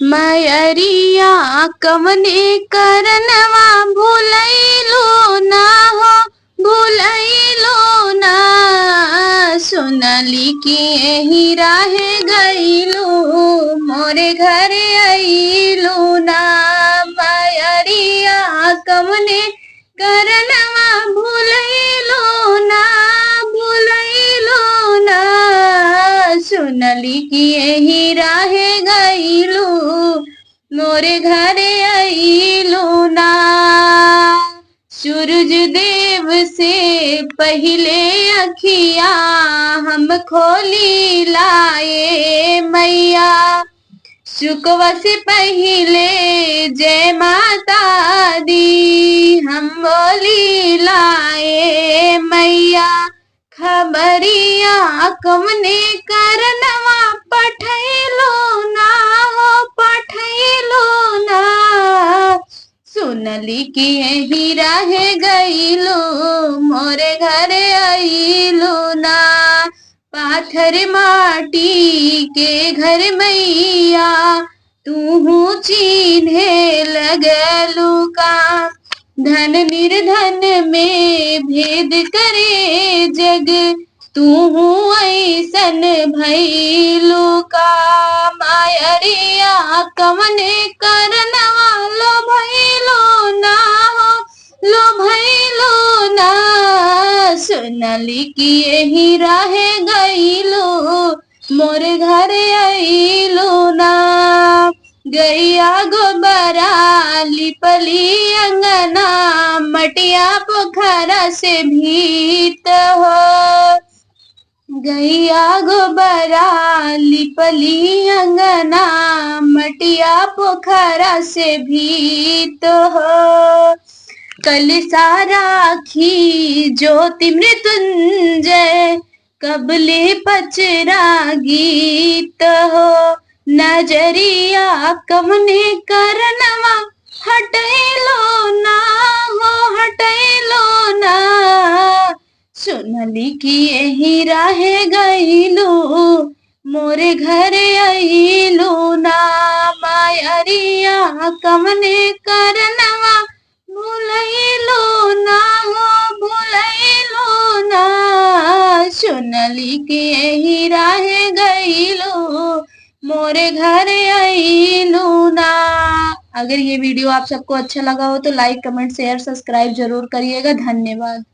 मैरिया कवने करनवा भूलैलो ना हो, भूलैलो ना। सुनली कि यही राहे गईलू, मोरे घरे अइलू ना। मैरिया कवने करनवा भूलैलो ना, भूलैलो ना। सुनली कि यही राहे गईलू, मोरे घरे अइलू ना। सूरज देव से पहले अखिया हम खोली लाए मैया, शुकवा से पहले जय माता दी हम बोली लाए मैया। खबरिया कवने करनवा पठैलो ना हो, पठैलो ना। सुनली कि यही रहे गईलो, मोरे घरे अइलो ना। पाथर माटी के घर मैया तू चिन्हे लगलू का। धन निर्धन में भेद करे जग, तू ऐसन भइलू का। मायरिया कवने करनवा लो भइलो ना हो, लो भइलो ना। सुनली कि यही राहे गईलो, मोरे घरे अइलो ना। गैया गोबरा लिपली अंगना, मटिया पोखरा से भीत हो। गैया गोबरा लिपली अंगना, मटिया पोखरा से भीत हो। कल साराखी ज्योति मृत्युंजय, कबले पचरा गीत हो। नजरिया कवने करनवा हटैलो ना हो, हटैलो ना। सुनली कि यही राहे गईलू, मोरे घरे अइलू ना। मायरिया कवने करनवा भूलैलो ना हो, भूलैलो ना। सुनली कि यही राहे गईलू, मोरे घरे अइलू ना। अगर ये वीडियो आप सबको अच्छा लगा हो तो लाइक कमेंट शेयर सब्सक्राइब जरूर करिएगा। धन्यवाद।